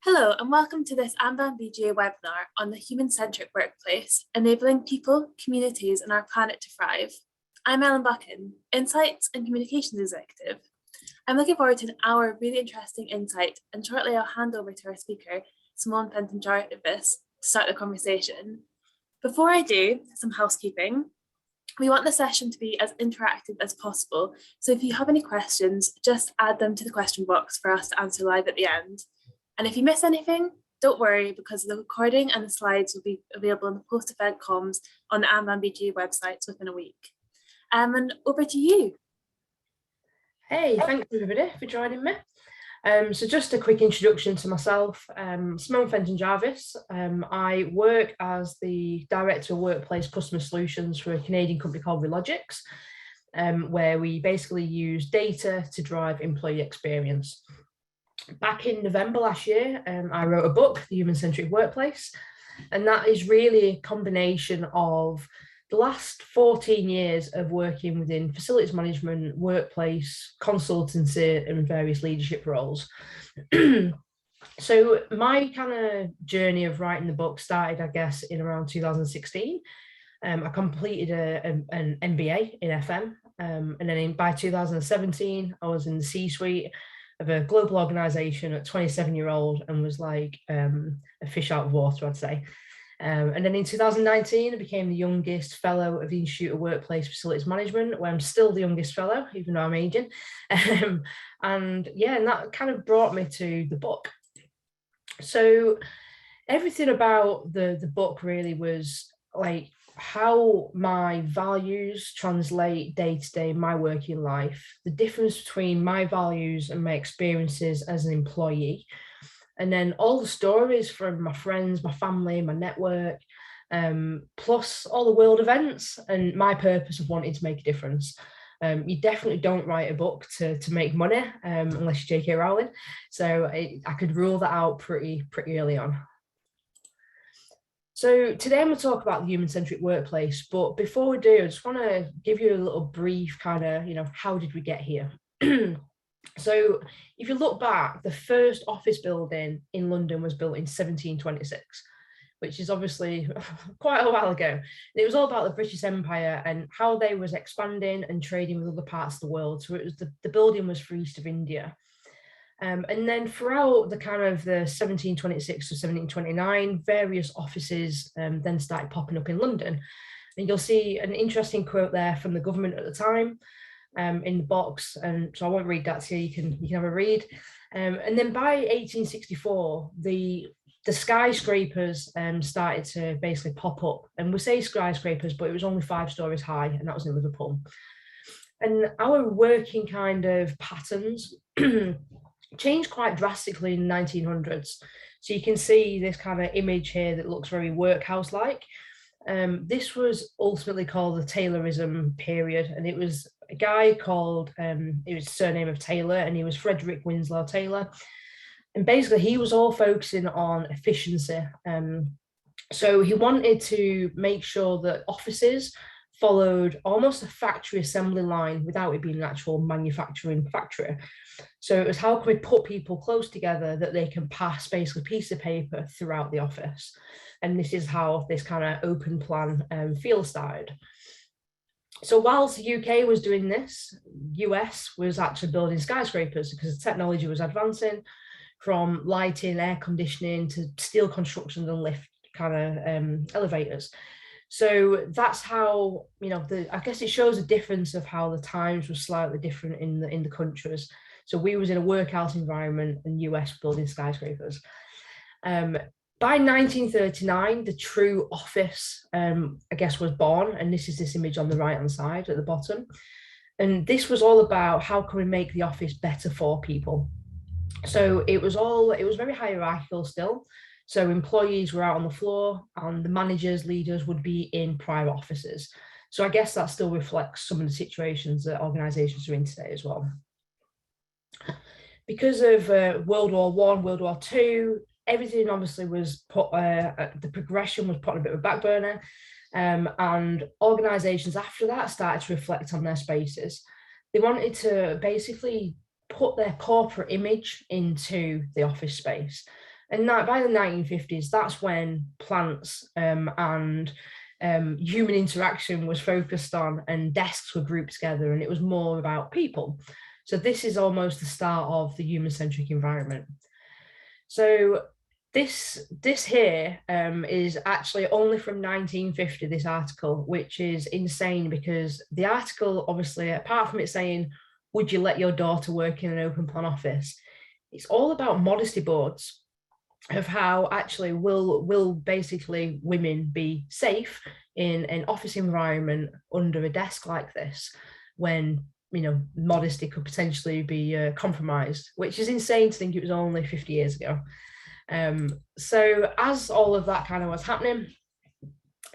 Hello and welcome to this AMBA and BGA webinar on the Human-Centric Workplace, enabling people, communities and our planet to thrive. I'm Ellen Buchan, Insights and Communications Executive. I'm looking forward to an hour of really interesting insight, and shortly I'll hand over to our speaker, Simone Penton-Jarvis, to start the conversation. Before I do, some housekeeping. We want the session to be as interactive as possible, so if you have any questions, just add them to the question box for us to answer live at the end. And if you miss anything, don't worry, because the recording and the slides will be available in the post-event comms on the AMBA and BGA websites within a week. And over to you. Hey, thanks everybody for joining me. So just a quick introduction to myself. Simone Penton-Jarvis. I work as the Director of Workplace Customer Solutions for a Canadian company called Reimagining, where we basically use data to drive employee experience. Back in November last year, I wrote a book, The Human-Centric Workplace, and that is really a combination of the last 14 years of working within facilities management, workplace, consultancy, and various leadership roles. So my kind of journey of writing the book started, I guess, in around 2016. I completed an MBA in FM, and then by 2017, I was in the C-suite of a global organization at 27-year-old and was like a fish out of water, I'd say. And then in 2019, I became the youngest fellow of the Institute of Workplace Facilities Management, where I'm still the youngest fellow, even though I'm aging. And that kind of brought me to the book. So everything about the book really was like how my values translate day to day in my working life, the difference between my values and my experiences as an employee, and then all the stories from my friends, my family, my network, plus all the world events and my purpose of wanting to make a difference. You definitely don't write a book to make money unless you're J.K. Rowling. So I could rule that out pretty early on. So today I'm going to talk about the human-centric workplace, but before we do, I just want to give you a little brief kind of, how did we get here? So if you look back, the first office building in London was built in 1726, which is obviously quite a while ago. And it was all about the British Empire and how they was expanding and trading with other parts of the world. So it was the building was for east of India. And then throughout the kind of the 1726 to 1729, various offices then started popping up in London. And you'll see an interesting quote there from the government at the time in the box. And so I won't read that to you, you can have a read. And then by 1864, the skyscrapers started to basically pop up. And we say skyscrapers, but it was only 5 stories high, and that was in Liverpool. And our working kind of patterns changed quite drastically in the 1900s. So you can see this kind of image here that looks very workhouse-like. This was ultimately called the Taylorism period, and it was a guy called, it was surname of Taylor, and he was Frederick Winslow Taylor. And basically he was all focusing on efficiency. So he wanted to make sure that offices followed almost a factory assembly line without it being an actual manufacturing factory. So it was how can we put people close together that they can pass basically a piece of paper throughout the office. And this is how this kind of open plan feel started. So whilst the UK was doing this, US was actually building skyscrapers because the technology was advancing from lighting, air conditioning to steel construction and lift kind of elevators. So that's how, I guess it shows a difference of how the times were slightly different in the countries. So we was in a workhouse environment and US building skyscrapers. By 1939, the true office, I guess, was born. And this is this image on the right-hand side at the bottom. And this was all about how can we make the office better for people. So it was very hierarchical still. So employees were out on the floor and the managers, leaders would be in private offices. So I guess that still reflects some of the situations that organizations are in today as well. Because of World War I, World War II, everything obviously was put, the progression was put on a bit of a back burner. And organizations after that started to reflect on their spaces. They wanted to basically put their corporate image into the office space. And that by the 1950s, that's when plants and human interaction was focused on, and desks were grouped together, and it was more about people. So this is almost the start of the human-centric environment. So this here is actually only from 1950, this article, which is insane because the article, obviously, apart from it saying, would you let your daughter work in an open plan office? It's all about modesty boards of how actually will basically women be safe in an office environment under a desk like this when modesty could potentially be compromised, which is insane to think it was only 50 years ago. So as all of that kind of was happening,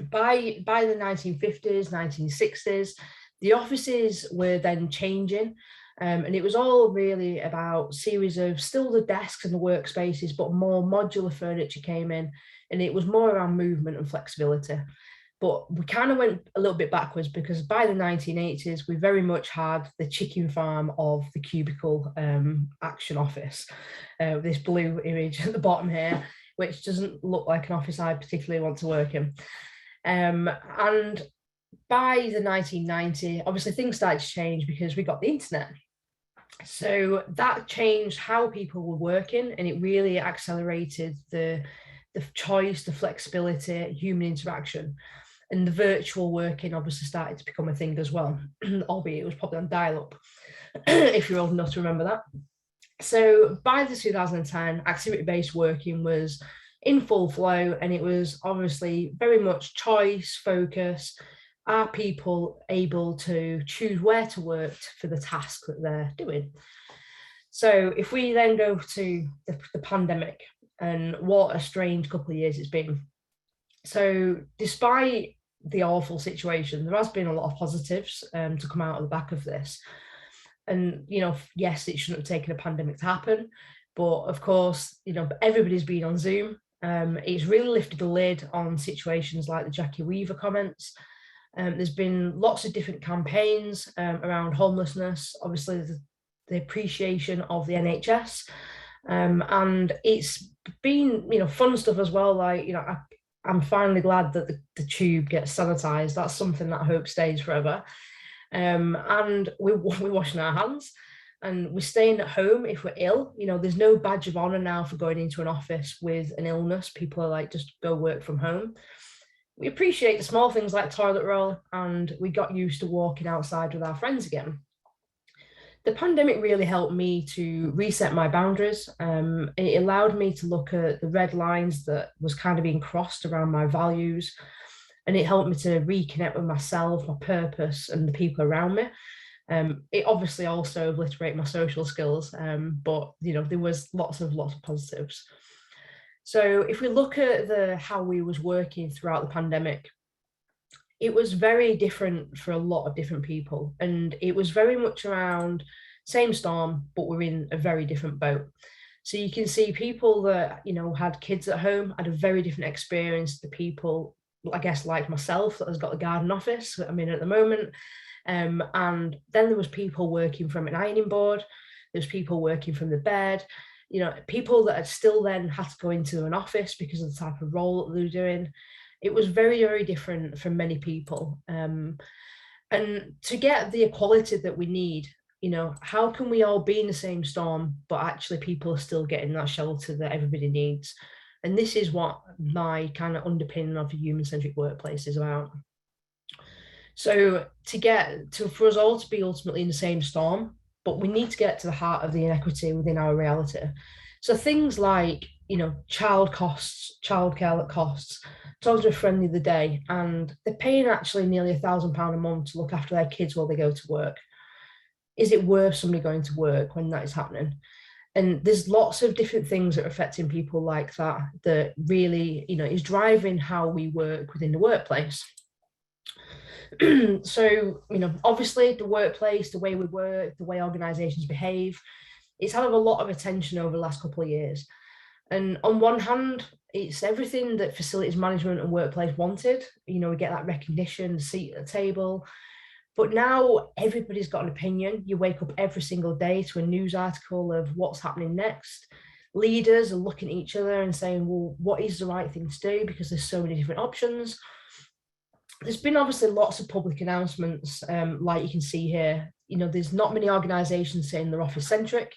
by the 1950s, 1960s, the offices were then changing. And it was all really about series of still the desks and the workspaces, but more modular furniture came in, and it was more around movement and flexibility. But we kind of went a little bit backwards because by the 1980s, we very much had the chicken farm of the cubicle action office. This blue image at the bottom here, which doesn't look like an office I particularly want to work in. And by the 1990s, obviously things started to change because we got the internet. So that changed how people were working, and it really accelerated the choice, the flexibility, human interaction. And the virtual working obviously started to become a thing as well, albeit it was probably on dial-up, if you're old enough to remember that. So by the 2010, activity-based working was in full flow, and it was obviously very much choice, focus. Are people able to choose where to work for the task that they're doing? So if we then go to the pandemic, and what a strange couple of years it's been. So despite the awful situation, there has been a lot of positives to come out of the back of this. And, yes, it shouldn't have taken a pandemic to happen. But of course, everybody's been on Zoom. It's really lifted the lid on situations like the Jackie Weaver comments. There's been lots of different campaigns around homelessness, obviously the appreciation of the NHS. And it's been, fun stuff as well. Like, I'm finally glad that the tube gets sanitized. That's something that I hope stays forever. And we're washing our hands, and we're staying at home if we're ill. There's no badge of honor now for going into an office with an illness. People are like, just go work from home. We appreciate the small things like toilet roll, and we got used to walking outside with our friends again. The pandemic really helped me to reset my boundaries. It allowed me to look at the red lines that was kind of being crossed around my values, and it helped me to reconnect with myself, my purpose, and the people around me. It obviously also obliterated my social skills, but there was lots of positives. So if we look at how we was working throughout the pandemic, it was very different for a lot of different people, and it was very much around same storm, but we're in a very different boat. So you can see people that had kids at home had a very different experience to people, I guess, like myself, that has got a garden office that I'm in at the moment. And then there was people working from an ironing board. There's people working from the bed. People that had still then had to go into an office because of the type of role that they were doing. It was very, very different for many people. And to get the equality that we need, how can we all be in the same storm, but actually people are still getting that shelter that everybody needs? And this is what my kind of underpinning of a human-centric workplace is about. So for us all to be ultimately in the same storm, but we need to get to the heart of the inequity within our reality. So things like, childcare costs. Talking to a friend the other day, and they're paying actually nearly £1,000 a month to look after their kids while they go to work. Is it worth somebody going to work when that is happening? And there's lots of different things that are affecting people like that really, is driving how we work within the workplace. So, obviously the workplace, the way we work, the way organisations behave, it's had a lot of attention over the last couple of years. And on one hand, it's everything that facilities management and workplace wanted. We get that recognition, seat at the table. But now everybody's got an opinion. You wake up every single day to a news article of what's happening next. Leaders are looking at each other and saying, well, what is the right thing to do? Because there's so many different options. There's been obviously lots of public announcements, like you can see here. There's not many organisations saying they're office-centric.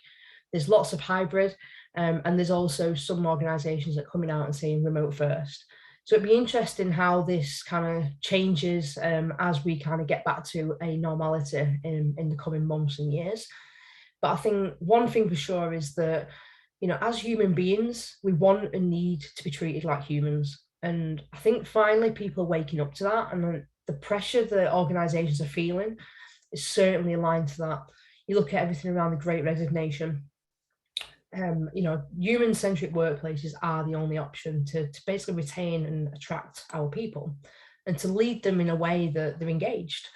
There's lots of hybrid, and there's also some organisations that are coming out and saying remote first. So it'd be interesting how this kind of changes as we kind of get back to a normality in the coming months and years. But I think one thing for sure is that, as human beings, we want and need to be treated like humans. And I think finally people are waking up to that. And the pressure that organisations are feeling is certainly aligned to that. You look at everything around the Great Resignation. Human-centric workplaces are the only option to basically retain and attract our people and to lead them in a way that they're engaged.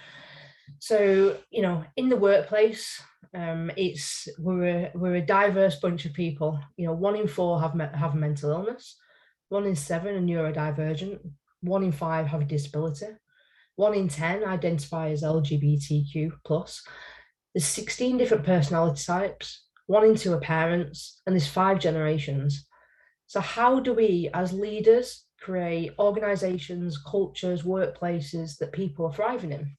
So, in the workplace, we're a diverse bunch of people. 1 in 4 have a mental illness, 1 in 7 are neurodivergent, 1 in 5 have a disability, 1 in 10 identify as LGBTQ+. There's 16 different personality types, 1 in 2 are parents, and there's 5 generations. So how do we, as leaders, create organisations, cultures, workplaces that people are thriving in?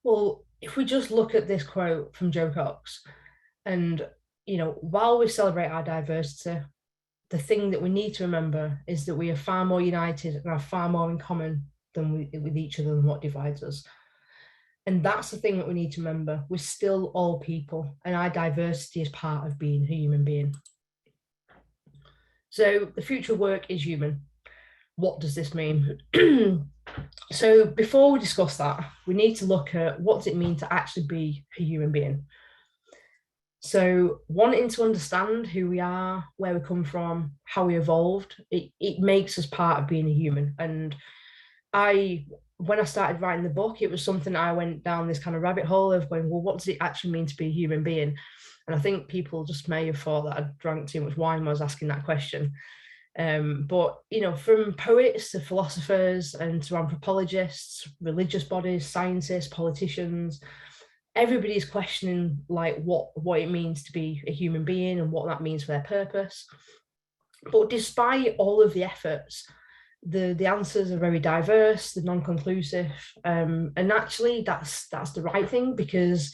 Well, if we just look at this quote from Joe Cox, and while we celebrate our diversity, the thing that we need to remember is that we are far more united and have far more in common with each other than what divides us. And that's the thing that we need to remember. We're still all people, and our diversity is part of being a human being. So the future of work is human. What does this mean? So before we discuss that, we need to look at what does it mean to actually be a human being. So wanting to understand who we are, where we come from, how we evolved, it makes us part of being a human. And when I started writing the book, it was something I went down this kind of rabbit hole of going, well, what does it actually mean to be a human being? And I think people just may have thought that I drank too much wine when I was asking that question. But, from poets to philosophers and to anthropologists, religious bodies, scientists, politicians, everybody's questioning like what it means to be a human being and what that means for their purpose. But despite all of the efforts, the answers are very diverse, they're non-conclusive, and actually that's the right thing, because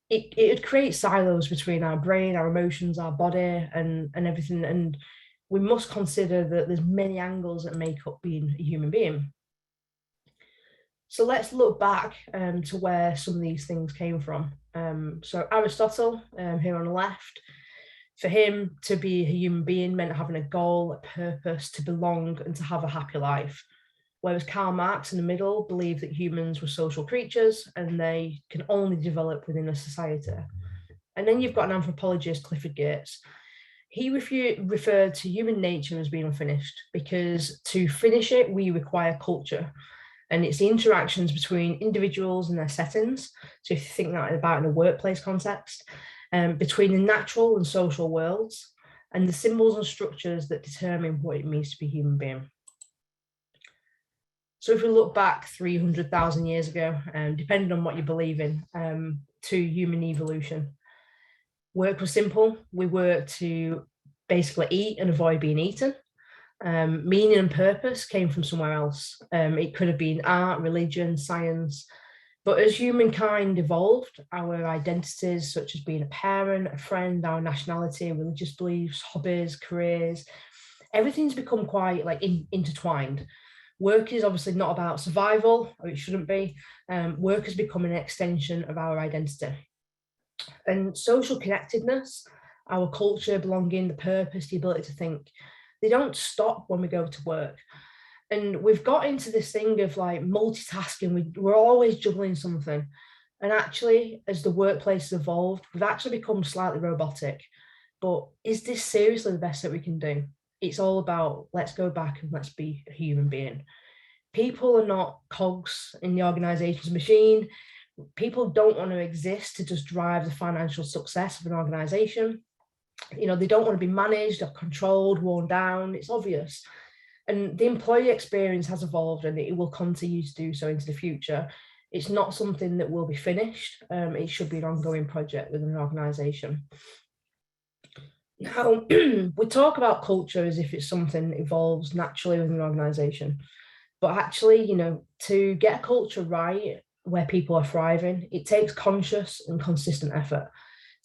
it would create silos between our brain, our emotions, our body, and everything. And we must consider that there's many angles that make up being a human being. So let's look back to where some of these things came from. So Aristotle, here on the left, for him, to be a human being meant having a goal, a purpose, to belong and to have a happy life. Whereas Karl Marx in the middle believed that humans were social creatures and they can only develop within a society. And then you've got an anthropologist, Clifford Geertz. He referred to human nature as being unfinished, because to finish it, we require culture. And it's the interactions between individuals and their settings. So if you think that about in a workplace context, between the natural and social worlds, and the symbols and structures that determine what it means to be a human being. So if we look back 300,000 years ago, depending on what you believe in, to human evolution, work was simple. We worked to basically eat and avoid being eaten. Meaning and purpose came from somewhere else. It could have been art, religion, science. But as humankind evolved, our identities, such as being a parent, a friend, our nationality, religious beliefs, hobbies, careers, everything's become quite intertwined. Work is obviously not about survival, or it shouldn't be. Work has become an extension of our identity. And social connectedness, our culture, belonging, the purpose, the ability to think, they don't stop when we go to work. And we've got into this thing of multitasking. We're always juggling something. And actually, as the workplace has evolved, we've actually become slightly robotic. But is this seriously the best that we can do? It's all about, let's go back and let's be a human being. People are not cogs in the organization's machine. People don't want to exist to just drive the financial success of an organization. They don't want to be managed or controlled, worn down. It's obvious. And the employee experience has evolved, and it will continue to do so into the future. It's not something that will be finished. It should be an ongoing project within an organisation. Now, we talk about culture as if it's something that evolves naturally within an organisation. But actually, to get a culture right where people are thriving, it takes conscious and consistent effort,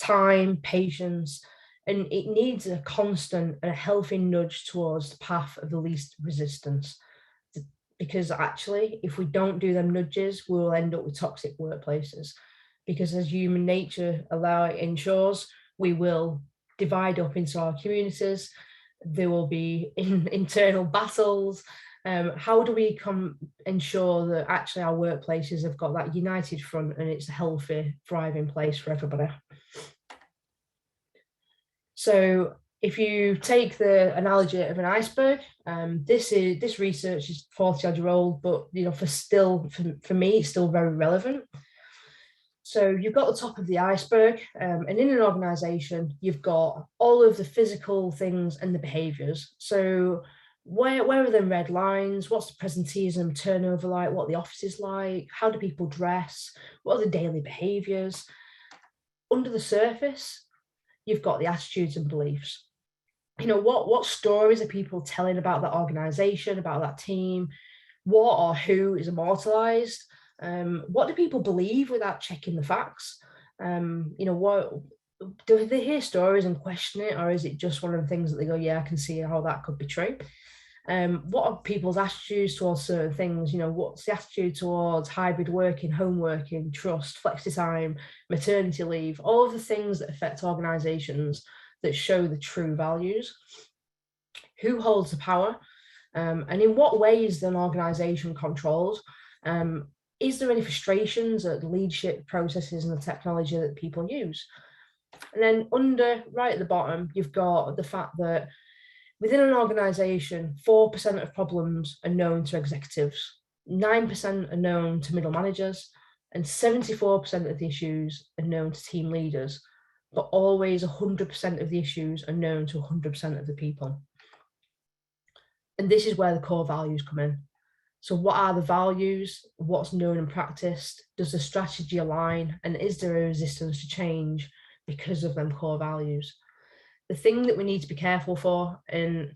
time, patience, and it needs a constant and a healthy nudge towards the path of the least resistance. Because actually, if we don't do them nudges, we'll end up with toxic workplaces. Because as human nature ensures, we will divide up into our communities. There will be internal battles. How do we ensure that actually our workplaces have got that united front and it's a healthy, thriving place for everybody? So if you take the analogy of an iceberg, this research is 40-odd-year-old, but for me, it's still very relevant. So you've got the top of the iceberg, and in an organisation, you've got all of the physical things and the behaviours. So where are the red lines? What's the presenteeism turnover like? What the office is like? How do people dress? What are the daily behaviours? Under the surface, you've got the attitudes and beliefs. What stories are people telling about that organisation, about that team? What or who is immortalised? What do people believe without checking the facts? What do they hear stories and question it, or is it just one of the things that they go, yeah, I can see how that could be true? What are people's attitudes towards certain things? What's the attitude towards hybrid working, home working, trust, flexi time, maternity leave, all of the things that affect organisations that show the true values? Who holds the power? And in what ways is an organisation controlled? Is there any frustrations at the leadership processes and the technology that people use? And then right at the bottom, you've got the fact that within an organisation, 4% of problems are known to executives, 9% are known to middle managers, and 74% of the issues are known to team leaders. But always 100% of the issues are known to 100% of the people. And this is where the core values come in. So what are the values? What's known and practiced? Does the strategy align? And is there a resistance to change because of them core values? The thing that we need to be careful for, and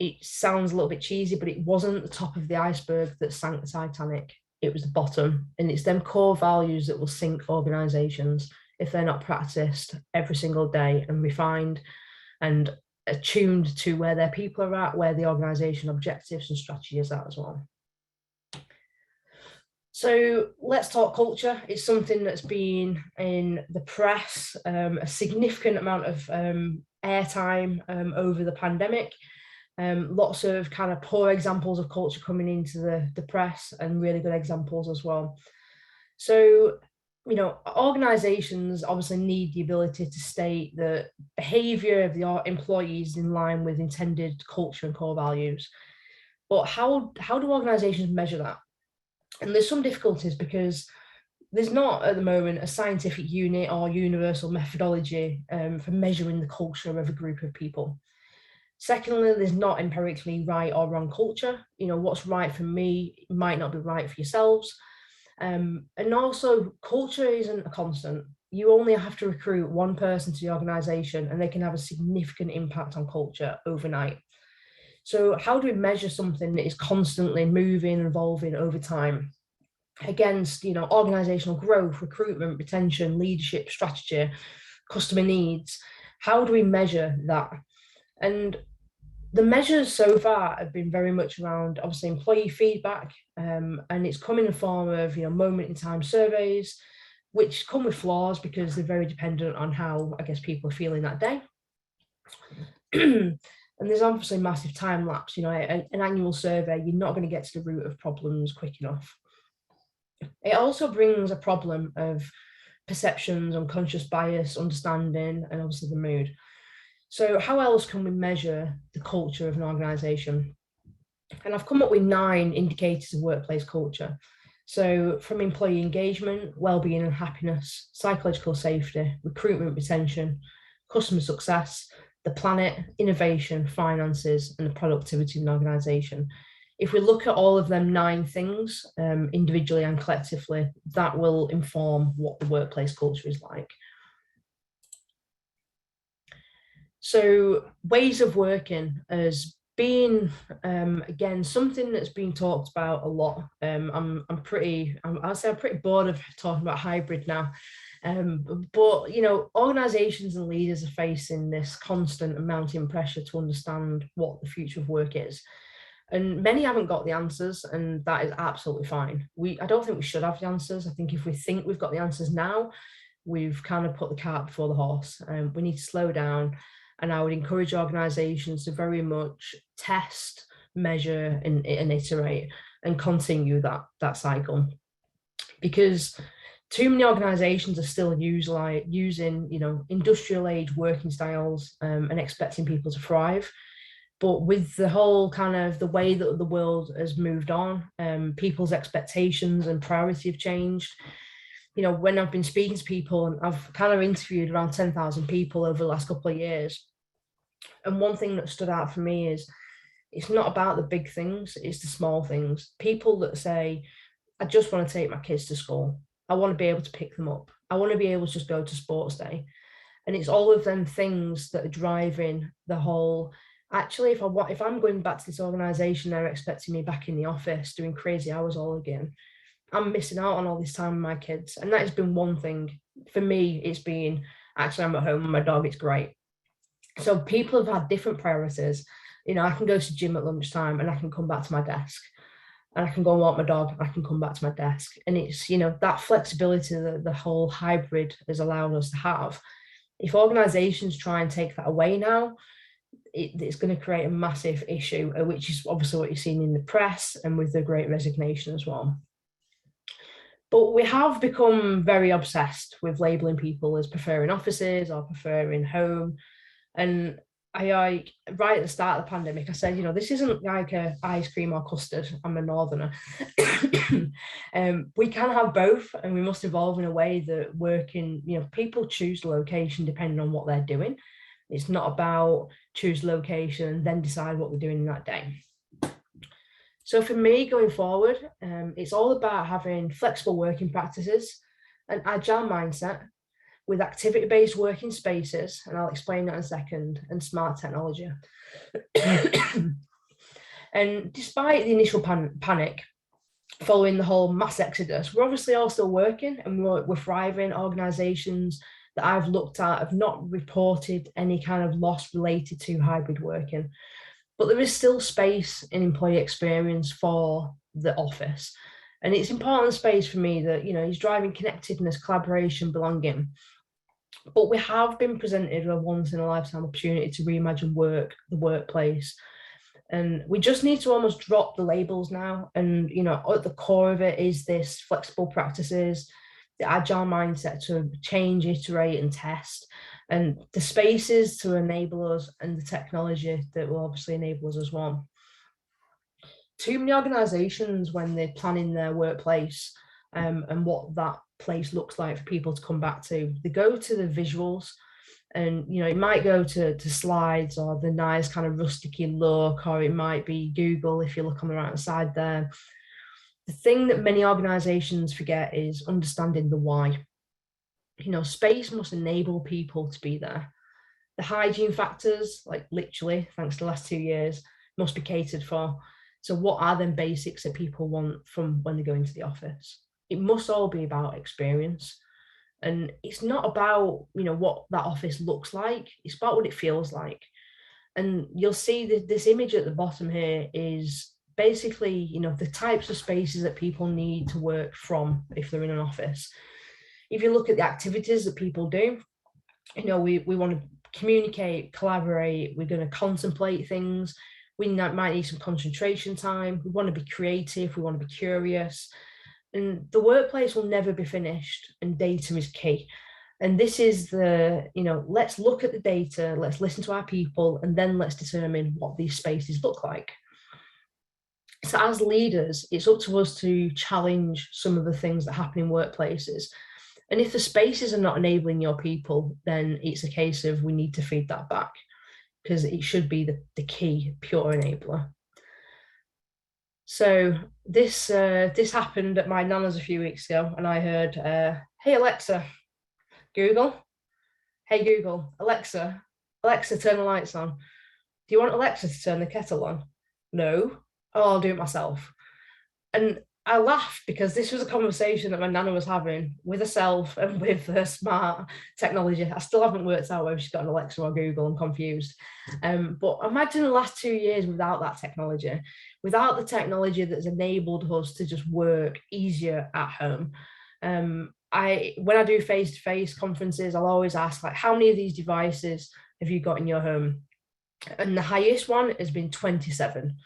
it sounds a little bit cheesy, but it wasn't the top of the iceberg that sank the Titanic. It was the bottom. And it's them core values that will sink organizations if they're not practiced every single day and refined and attuned to where their people are at, where the organization objectives and strategy is at as well. So let's talk culture. It's something that's been in the press, a significant amount of airtime over the pandemic. Lots of kind of poor examples of culture coming into the press and really good examples as well. So, organizations obviously need the ability to state the behavior of the employees in line with intended culture and core values. But how do organizations measure that? And there's some difficulties because there's not at the moment a scientific unit or universal methodology for measuring the culture of a group of people. Secondly, there's not empirically right or wrong culture. What's right for me might not be right for yourselves. And also, culture isn't a constant. You only have to recruit one person to the organization and they can have a significant impact on culture overnight. So how do we measure something that is constantly moving, evolving over time against, organizational growth, recruitment, retention, leadership, strategy, customer needs? How do we measure that? And the measures so far have been very much around, obviously, employee feedback, and it's come in the form of, moment in time surveys, which come with flaws because they're very dependent on how, I guess, people are feeling that day. And there's obviously massive time lapse. An annual survey, you're not going to get to the root of problems quick enough. It also brings a problem of perceptions, unconscious bias, understanding, and obviously the mood. So how else can we measure the culture of an organisation? And I've come up with 9 indicators of workplace culture. So from employee engagement, wellbeing and happiness, psychological safety, recruitment, retention, customer success, the planet, innovation, finances, and the productivity of an organisation. If we look at all of them 9 things, individually and collectively, that will inform what the workplace culture is like. So ways of working has been, again, something that's been talked about a lot. I'll say I'm pretty bored of talking about hybrid now. But organizations and leaders are facing this constant and mounting pressure to understand what the future of work is. And many haven't got the answers, and that is absolutely fine. I don't think we should have the answers. I think if we think we've got the answers now, we've kind of put the cart before the horse. We need to slow down, and I would encourage organisations to very much test, measure, and iterate, and continue that cycle. Because too many organisations are still using industrial age working styles and expecting people to thrive. But with the whole kind of the way that the world has moved on, people's expectations and priority have changed. When I've been speaking to people, and I've kind of interviewed around 10,000 people over the last couple of years, and one thing that stood out for me is it's not about the big things, it's the small things. People that say, I just want to take my kids to school. I want to be able to pick them up. I want to be able to just go to sports day. And it's all of them things that are driving the whole, actually, if I'm going back to this organisation, they're expecting me back in the office doing crazy hours all again. I'm missing out on all this time with my kids. And that has been one thing. For me, it's been, actually, I'm at home with my dog, it's great. So people have had different priorities. I can go to gym at lunchtime and I can come back to my desk. And I can go and walk my dog, I can come back to my desk. And it's, that flexibility that the whole hybrid has allowed us to have. If organizations try and take that away now, it's going to create a massive issue, which is obviously what you've seen in the press and with the Great Resignation as well. But we have become very obsessed with labeling people as preferring offices or preferring home. And I right at the start of the pandemic, I said, this isn't like a ice cream or custard. I'm a northerner. We can have both, and we must evolve in a way that working, people choose the location depending on what they're doing. It's not about choose location and then decide what we're doing in that day. So for me going forward, it's all about having flexible working practices, an agile mindset, with activity-based working spaces, and I'll explain that in a second, and smart technology. And despite the initial panic following the whole mass exodus, we're obviously all still working, and we're thriving. Organisations that I've looked at have not reported any kind of loss related to hybrid working, but there is still space in employee experience for the office. And it's important space for me that, is driving connectedness, collaboration, belonging. But we have been presented with a once in a lifetime opportunity to reimagine the workplace. And we just need to almost drop the labels now. And, at the core of it is this flexible practices, the agile mindset to change, iterate, and test, and the spaces to enable us, and the technology that will obviously enable us as well. Too many organizations, when they're planning their workplace and what that place looks like for people to come back to, they go to the visuals, and it might go to slides or the nice kind of rusticy look, or it might be Google if you look on the right hand side there. The thing that many organizations forget is understanding the why. Space must enable people to be there. The hygiene factors, like literally thanks to the last 2 years, must be catered for. So what are them basics that people want from when they go into the office? It must all be about experience. And it's not about, what that office looks like. It's about what it feels like. And you'll see that this image at the bottom here is basically, the types of spaces that people need to work from if they're in an office. If you look at the activities that people do, we want to communicate, collaborate, we're going to contemplate things. We might need some concentration time. We want to be creative. We want to be curious. And the workplace will never be finished, and data is key. And this is let's look at the data, let's listen to our people, and then let's determine what these spaces look like. So as leaders, it's up to us to challenge some of the things that happen in workplaces. And if the spaces are not enabling your people, then it's a case of we need to feed that back. because it should be the key pure enabler. So this happened at my nana's a few weeks ago, and I heard, "Hey Alexa, Google. Hey Google, Alexa, turn the lights on. Do you want Alexa to turn the kettle on?" "No." "Oh, I'll do it myself." And I laughed because this was a conversation that my nana was having with herself and with her smart technology. I still haven't worked out whether she's got an Alexa or Google. I'm confused. But imagine the last 2 years without that technology, without the technology that's enabled us to just work easier at home. When I do face-to-face conferences, I'll always ask, like, how many of these devices have you got in your home? And the highest one has been 27,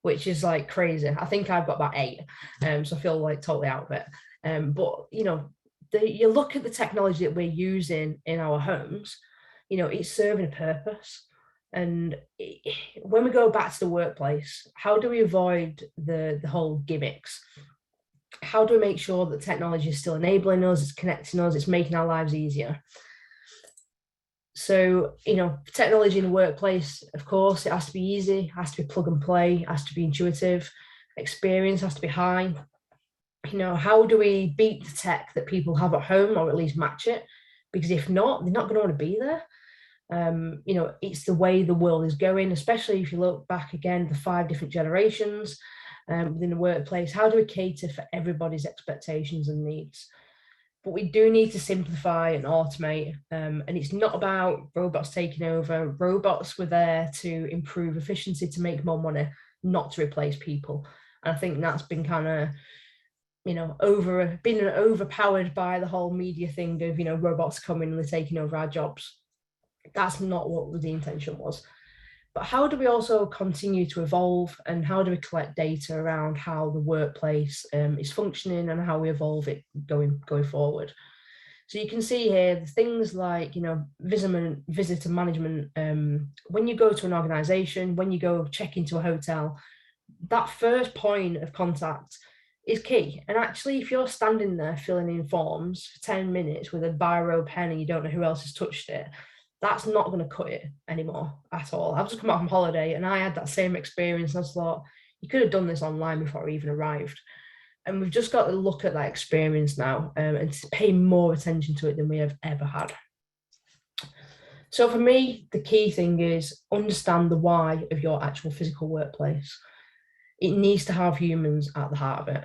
which is like crazy. I think I've got about 8, so I feel like totally out of it. But you look at the technology that we're using in our homes, it's serving a purpose. And when we go back to the workplace, how do we avoid the whole gimmicks? How do we make sure that technology is still enabling us, it's connecting us, it's making our lives easier? So, technology in the workplace, of course, it has to be easy, has to be plug and play, has to be intuitive, experience has to be high. How do we beat the tech that people have at home, or at least match it? Because if not, they're not going to want to be there. It's the way the world is going, especially if you look back again, the 5 different generations within the workplace. How do we cater for everybody's expectations and needs? But we do need to simplify and automate. And it's not about robots taking over. Robots were there to improve efficiency, to make more money, not to replace people. And I think that's been kind of, been overpowered by the whole media thing of, robots coming and they're taking over our jobs. That's not what the intention was. But how do we also continue to evolve, and how do we collect data around how the workplace is functioning and how we evolve it going forward? So you can see here the things like, visitor management. When you go to an organization, when you go check into a hotel, that first point of contact is key. And actually, if you're standing there filling in forms for 10 minutes with a biro pen and you don't know who else has touched it, that's not going to cut it anymore at all. I've just come out from holiday and I had that same experience. I thought, you could have done this online before I even arrived. And we've just got to look at that experience now and to pay more attention to it than we have ever had. So for me, the key thing is understand the why of your actual physical workplace. It needs to have humans at the heart of it.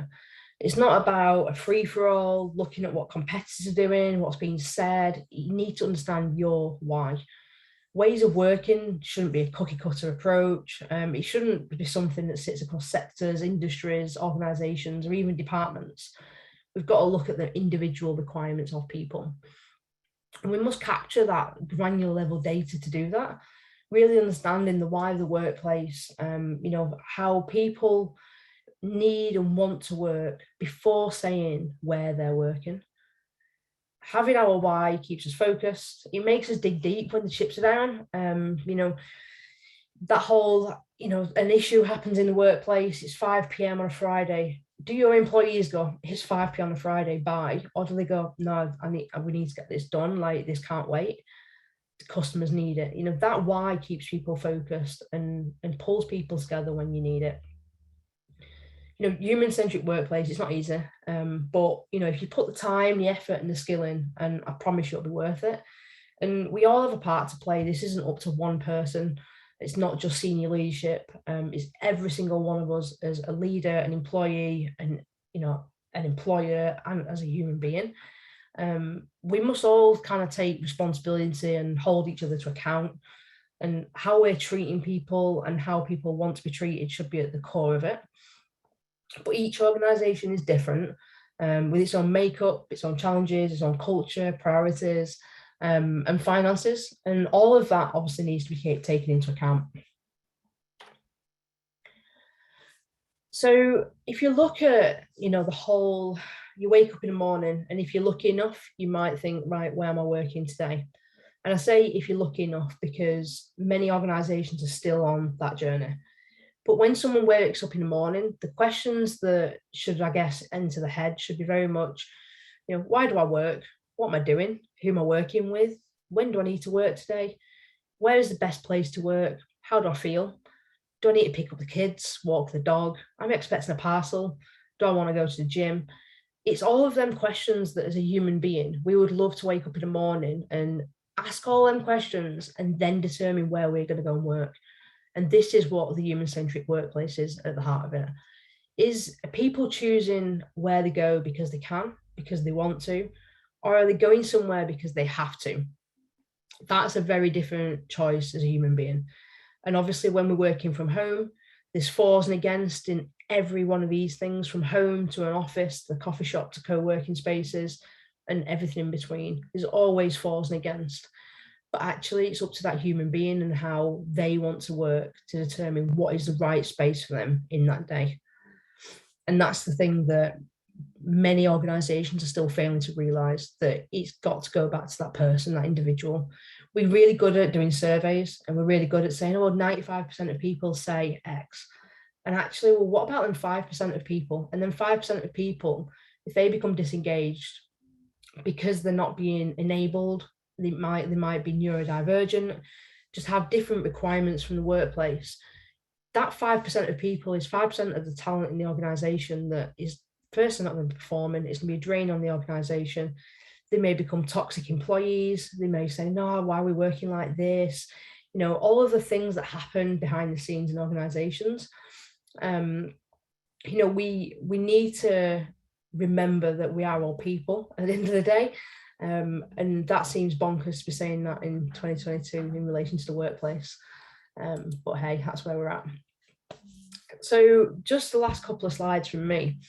It's not about a free-for-all, looking at what competitors are doing, what's being said. You need to understand your why. Ways of working shouldn't be a cookie-cutter approach. It shouldn't be something that sits across sectors, industries, organisations, or even departments. We've got to look at the individual requirements of people. And we must capture that granular level data to do that, really understanding the why of the workplace, how people need and want to work before saying where they're working. Having our why keeps us focused. It makes us dig deep when the chips are down. That whole, an issue happens in the workplace, it's 5 p.m. on a Friday. Do your employees go, it's 5 p.m. on a Friday, bye? Or do they go, no, we need to get this done, like this can't wait? The customers need it. That why keeps people focused and pulls people together when you need it. Human-centric workplace, it's not easy, but if you put the time, the effort and the skill in, and I promise you it'll be worth it. And we all have a part to play. This isn't up to one person. It's not just senior leadership. It's every single one of us as a leader, an employee, and an employer, and as a human being. We must all kind of take responsibility and hold each other to account. And how we're treating people and how people want to be treated should be at the core of it. But each organisation is different, with its own makeup, its own challenges, its own culture, priorities, and finances. And all of that obviously needs to be taken into account. So if you look at, the whole, you wake up in the morning, and if you're lucky enough, you might think, right, where am I working today? And I say if you're lucky enough because many organisations are still on that journey. But when someone wakes up in the morning, the questions that should, I guess, enter the head should be very much, why do I work? What am I doing? Who am I working with? When do I need to work today? where is the best place to work? How do I feel? Do I need to pick up the kids, walk the dog? I'm expecting a parcel. Do I want to go to the gym? It's all of them questions that as a human being, we would love to wake up in the morning and ask all them questions and then determine where we're going to go and work. And this is what the human-centric workplace is at the heart of it. Is people choosing where they go because they can, because they want to, or are they going somewhere because they have to? That's a very different choice as a human being. And obviously when we're working from home, there's fors and against in every one of these things, from home to an office, the coffee shop to co-working spaces and everything in between. There's always fors and against. But actually it's up to that human being and how they want to work to determine what is the right space for them in that day. And that's the thing that many organizations are still failing to realize, that it's got to go back to that person, that individual. We're really good at doing surveys and we're really good at saying, oh, 95% of people say X. And actually, well, what about them 5% of people? And then 5% of people, if they become disengaged because they're not being enabled, they might be neurodivergent, just have different requirements from the workplace. That 5% of people is 5% of the talent in the organization that is first not going to be performing. It's going to be a drain on the organization. They may become toxic employees. They may say, no, why are we working like this? You know, all of the things that happen behind the scenes in organizations. You know, we need to remember that we are all people at the end of the day. And that seems bonkers to be saying that in 2022 in relation to the workplace. But hey, that's where we're at. So just the last couple of slides from me.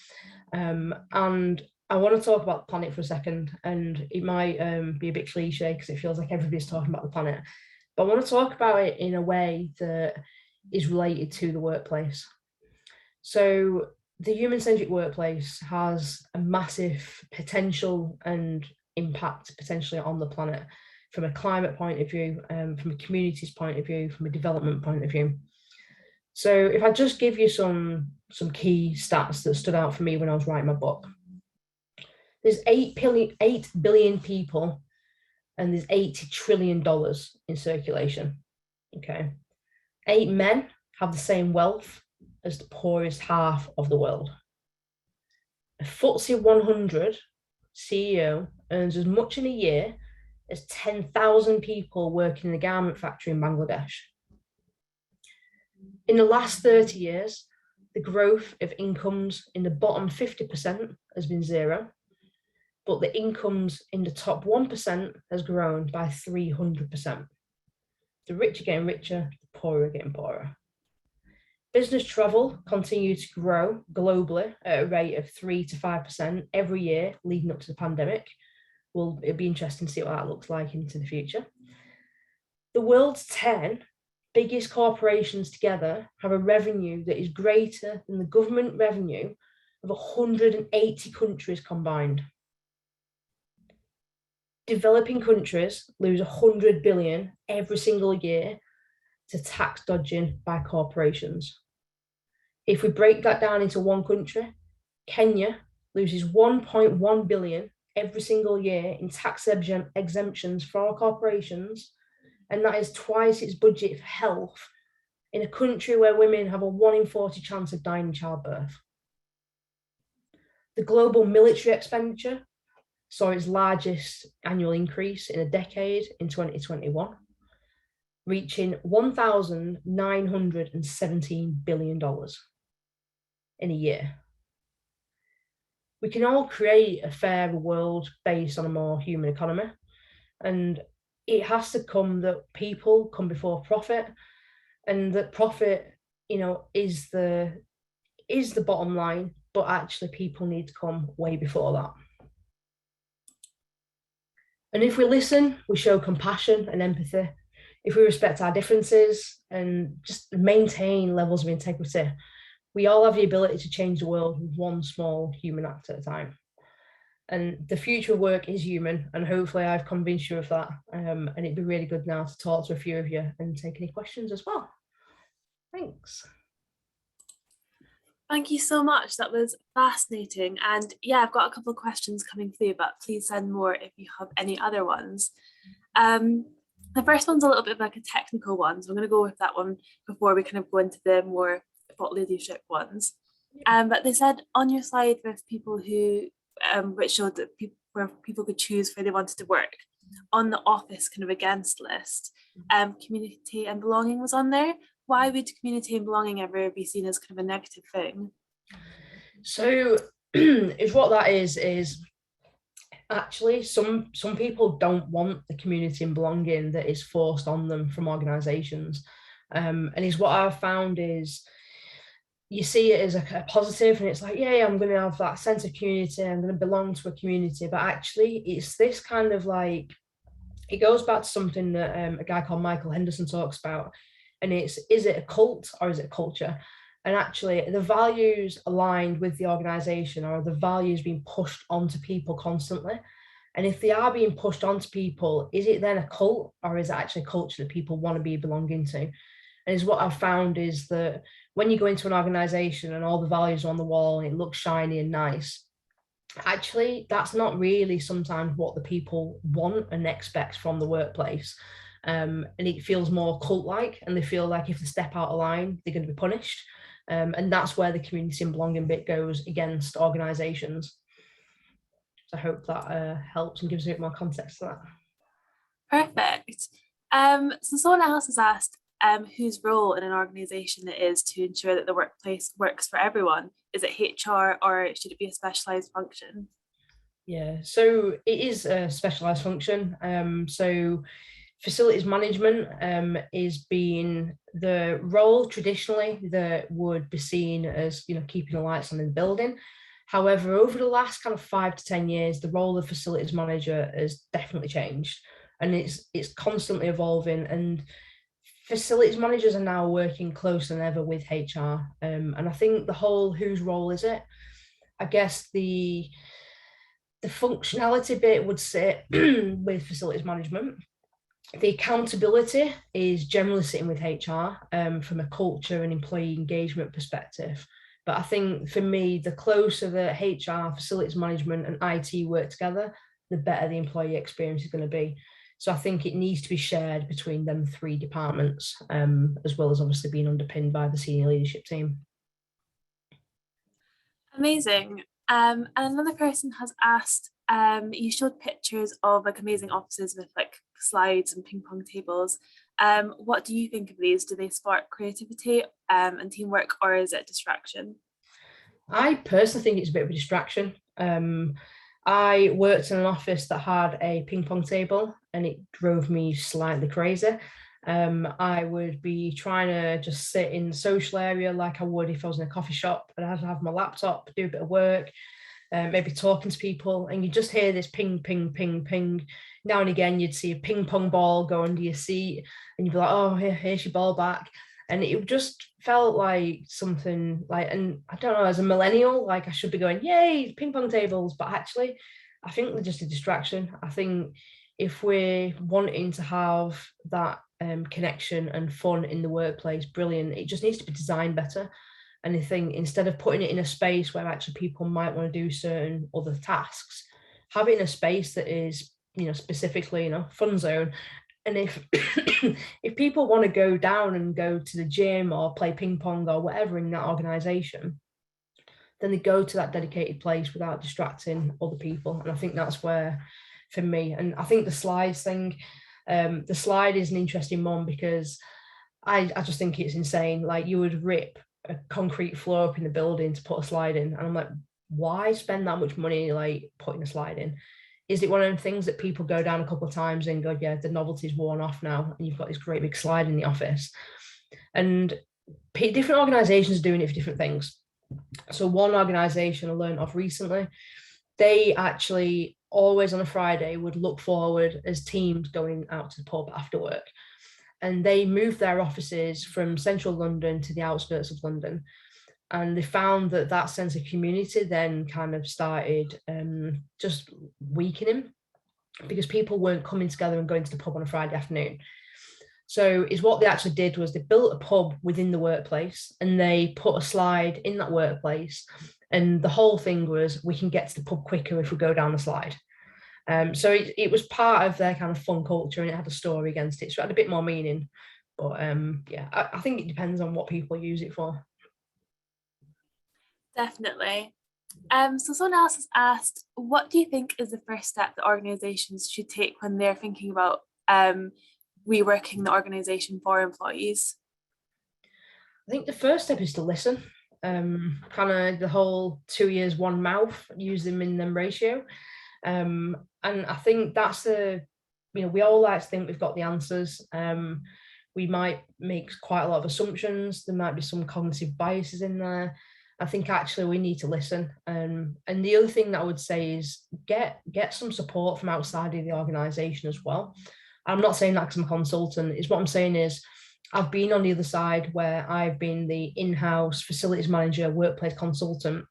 And I want to talk about the planet for a second, and it might be a bit cliche because it feels like everybody's talking about the planet, but I want to talk about it in a way that is related to the workplace. So the human-centric workplace has a massive potential and impact potentially on the planet from a climate point of view, from a community's point of view, from a development point of view. So if I just give you some key stats that stood out for me when I was writing my book. There's 8 billion people and there's $80 trillion in circulation, okay? 8 men have the same wealth as the poorest half of the world. A FTSE 100 CEO earns as much in a year as 10,000 people working in a garment factory in Bangladesh. In the last 30 years, the growth of incomes in the bottom 50% has been zero, but the incomes in the top 1% has grown by 300%. The rich are getting richer, the poor are getting poorer. Business travel continued to grow globally at a rate of 3 to 5% every year leading up to the pandemic. Well, it'll be interesting to see what that looks like into the future. The world's 10 biggest corporations together have a revenue that is greater than the government revenue of 180 countries combined. Developing countries lose 100 billion every single year to tax dodging by corporations. If we break that down into one country, Kenya loses 1.1 billion every single year in tax exemptions for our corporations, and that is twice its budget for health in a country where women have a 1 in 40 chance of dying in childbirth. The global military expenditure saw its largest annual increase in a decade in 2021, reaching $1,917 billion in a year. We can all create a fairer world based on a more human economy, and it has to come that people come before profit, and that profit, you know, is the bottom line, but actually people need to come way before that. And if we listen, we show compassion and empathy. If we respect our differences and just maintain levels of integrity, we all have the ability to change the world with one small human act at a time. And the future of work is human, and hopefully I've convinced you of that. And it'd be really good now to talk to a few of you and take any questions as well. Thanks. Thank you so much. That was fascinating. And yeah, I've got a couple of questions coming through, but please send more if you have any other ones. The first one's a little bit of like a technical one, so I'm going to go with that one before we kind of go into the more thought leadership ones. But they said on your slide with people who, which showed that people where people could choose where they wanted to work, on the office kind of against list, community and belonging was on there. Why would community and belonging ever be seen as kind of a negative thing? So if what that is actually some people don't want the community and belonging that is forced on them from organizations. And is what I've found is you see it as a positive, and it's like, yeah, I'm going to have that sense of community, I'm going to belong to a community. But actually it's this kind of like, it goes back to something that a guy called Michael Henderson talks about, and it's, is it a cult or is it a culture? And actually the values aligned with the organization, or the values being pushed onto people constantly. And if they are being pushed onto people, is it then a cult, or is it actually a culture that people want to be belonging to? And is what I've found is that when you go into an organization and all the values are on the wall and it looks shiny and nice, actually that's not really sometimes what the people want and expect from the workplace. And it feels more cult-like, and they feel like if they step out of line, they're going to be punished. And that's where the community and belonging bit goes against organizations. So I hope that helps and gives a bit more context to that. Perfect. So someone else has asked whose role in an organisation it is to ensure that the workplace works for everyone. Is it HR or should it be a specialised function? Yeah, so it is a specialised function. So facilities management is being the role traditionally that would be seen as, you know, keeping the lights on in the building. However, over the last kind of 5 to 10 years, the role of facilities manager has definitely changed, and it's constantly evolving. And facilities managers are now working closer than ever with HR. And I think the whole whose role is it? I guess the functionality bit would sit with facilities management. The accountability is generally sitting with HR from a culture and employee engagement perspective. But I think for me, the closer the HR, facilities management, and IT work together, the better the employee experience is going to be. So I think it needs to be shared between them three departments, as well as obviously being underpinned by the senior leadership team. Amazing. And another person has asked, you showed pictures of like amazing offices with like slides and ping pong tables. What do you think of these? Do they spark creativity and teamwork, or is it distraction? I personally think it's a bit of a distraction. I worked in an office that had a ping pong table, and it drove me slightly crazy. I would be trying to just sit in the social area like I would if I was in a coffee shop, and I'd have my laptop, do a bit of work, maybe talking to people, and you just hear this ping, ping, ping, ping. Now and again, you'd see a ping pong ball go under your seat, and you'd be like, "Oh, here's your ball back." And it just felt like something like, and I don't know, as a millennial, like I should be going, "Yay, ping pong tables!" But actually, I think they're just a distraction. I think if we're wanting to have that connection and fun in the workplace, brilliant. It just needs to be designed better. And I think instead of putting it in a space where actually people might want to do certain other tasks, have it in a space that is, you know, specifically, you know, fun zone. And if if people want to go down and go to the gym or play ping pong or whatever in that organization, then they go to that dedicated place without distracting other people. And I think that's where, for me, and I think the slides thing, the slide is an interesting one because I just think it's insane. Like, you would rip a concrete floor up in the building to put a slide in, and I'm like, why spend that much money like putting a slide in? Is it one of them things that people go down a couple of times and go, yeah, the novelty's worn off now, and you've got this great big slide in the office? And different organizations are doing it for different things. So one organization I learned of recently, they actually always on a Friday would look forward as teams going out to the pub after work. And they moved their offices from central London to the outskirts of London. And they found that that sense of community then kind of started just weakening, because people weren't coming together and going to the pub on a Friday afternoon. So is what they actually did was they built a pub within the workplace, and they put a slide in that workplace. And the whole thing was, we can get to the pub quicker if we go down the slide. So it was part of their kind of fun culture, and it had a story against it, so it had a bit more meaning. But yeah, I think it depends on what people use it for. Definitely. So someone else has asked, what do you think is the first step that organizations should take when they're thinking about reworking the organization for employees? I think the first step is to listen. Kind of the whole 2 ears, one mouth, use them in them ratio. And I think that's we all like to think we've got the answers. We might make quite a lot of assumptions. There might be some cognitive biases in there. I think actually we need to listen. And the other thing that I would say is get some support from outside of the organisation as well. I'm not saying that because I'm a consultant. Is what I'm saying is I've been on the other side where I've been the in-house facilities manager, workplace consultant,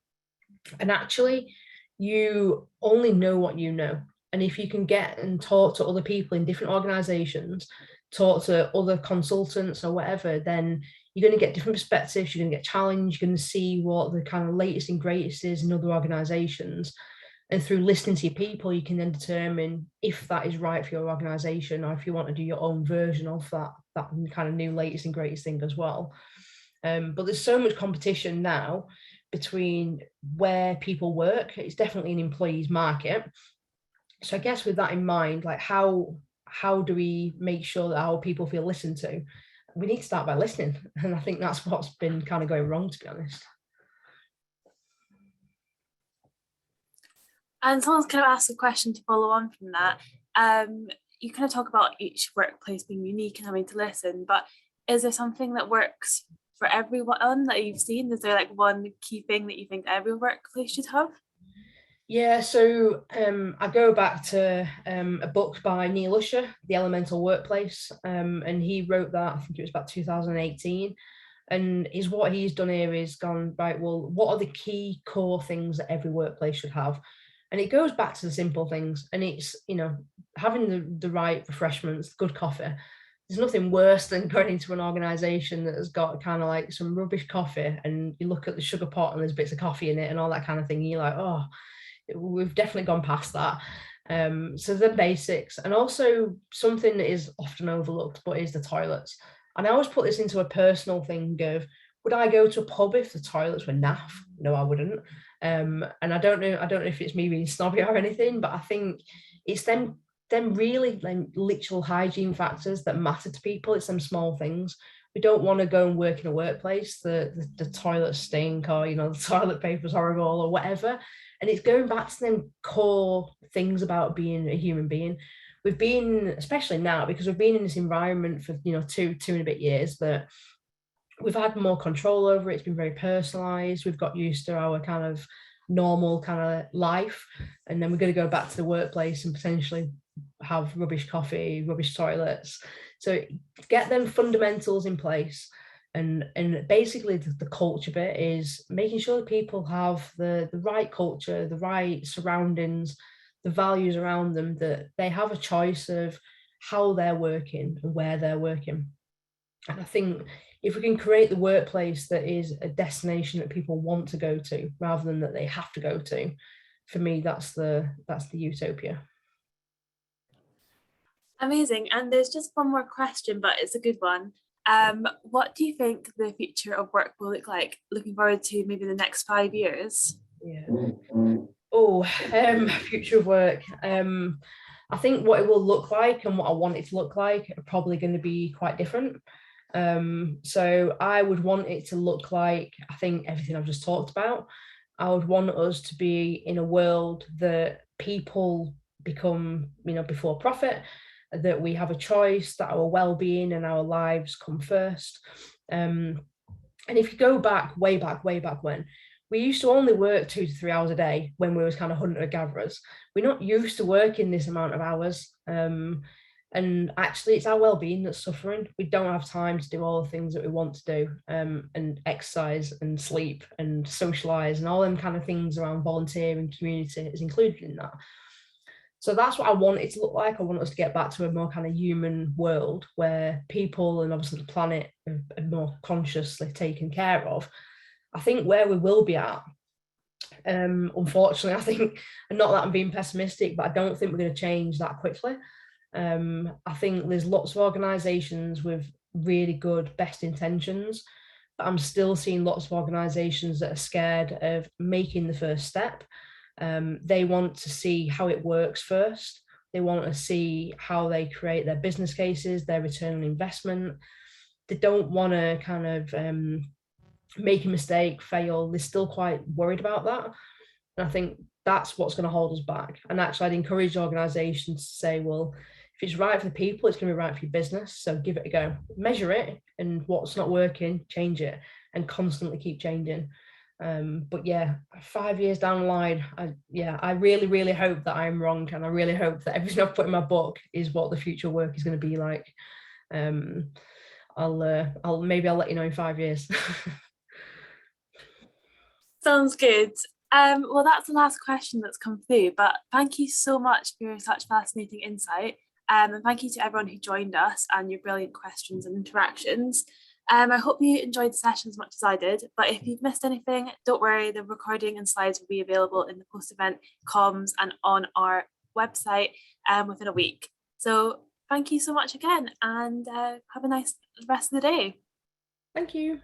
and actually you only know what you know. And if you can get and talk to other people in different organizations, talk to other consultants or whatever, then you're going to get different perspectives, you're going to get challenged, you're going to see what the kind of latest and greatest is in other organizations. And through listening to your people, you can then determine if that is right for your organization, or if you want to do your own version of that kind of new latest and greatest thing as well. But there's so much competition now between where people work. It's definitely an employee's market. So I guess with that in mind, like how do we make sure that our people feel listened to? We need to start by listening. And I think that's what's been kind of going wrong, to be honest. And someone's kind of asked a question to follow on from that. You kind of talk about each workplace being unique and having to listen, but is there something that works for everyone that you've seen? Is there like one key thing that you think every workplace should have? Yeah, so I go back to a book by Neil Usher, The Elemental Workplace, and he wrote that, I think it was about 2018. And what he's done here is gone, right, well, what are the key core things that every workplace should have? And it goes back to the simple things, and it's, having the right refreshments, good coffee. There's nothing worse than going into an organization that has got kind of like some rubbish coffee, and you look at the sugar pot and there's bits of coffee in it and all that kind of thing. You're like, oh, we've definitely gone past that. So the basics, and also something that is often overlooked, but is the toilets. And I always put this into a personal thing of, would I go to a pub if the toilets were naff? No, I wouldn't. And I don't know if it's me being snobby or anything, but I think it's them really like literal hygiene factors that matter to people. It's them small things. We don't want to go and work in a workplace the toilets stink, or the toilet paper's horrible or whatever. And it's going back to them core things about being a human being. We've been, especially now, because we've been in this environment for two and a bit years, that we've had more control over it. It's been very personalized. We've got used to our kind of normal kind of life, and then we're going to go back to the workplace and potentially have rubbish coffee, rubbish toilets. So get them fundamentals in place. And basically the culture bit is making sure that people have the right culture, the right surroundings, the values around them, that they have a choice of how they're working and where they're working. And I think if we can create the workplace that is a destination that people want to go to rather than that they have to go to, for me, that's the utopia. Amazing. And there's just one more question, but it's a good one. What do you think the future of work will look like, looking forward to maybe the next 5 years? Yeah. Oh, future of work. I think what it will look like and what I want it to look like are probably going to be quite different. So I would want it to look like, I think, everything I've just talked about. I would want us to be in a world that people become, before profit, that we have a choice, that our well-being and our lives come first. And if you go back, way back when, we used to only work 2 to 3 hours a day when we was kind of hunter-gatherers. We're not used to working this amount of hours. And actually, it's our well-being that's suffering. We don't have time to do all the things that we want to do, and exercise and sleep and socialize and all them kind of things around volunteer and community is included in that. So that's what I want it to look like. I want us to get back to a more kind of human world where people and obviously the planet are more consciously taken care of. I think where we will be at Unfortunately, I think, and not that I'm being pessimistic, but I don't think we're going to change that quickly. I think there's lots of organisations with really good best intentions, but I'm still seeing lots of organisations that are scared of making the first step. They want to see how it works first. They want to see how they create their business cases, their return on investment. They don't want to kind of make a mistake, fail. They're still quite worried about that. And I think that's what's going to hold us back. And actually, I'd encourage organisations to say, well, if it's right for the people, it's going to be right for your business. So give it a go, measure it, and what's not working, change it, and constantly keep changing. But yeah, 5 years down the line, I really, really hope that I'm wrong, and I really hope that everything I've put in my book is what the future work is going to be like. I'll let you know in 5 years. Sounds good. Well, that's the last question that's come through, but thank you so much for such fascinating insight. And thank you to everyone who joined us and your brilliant questions and interactions. I hope you enjoyed the session as much as I did, but if you've missed anything, don't worry, the recording and slides will be available in the post-event comms and on our website within a week. So thank you so much again, and have a nice rest of the day. Thank you.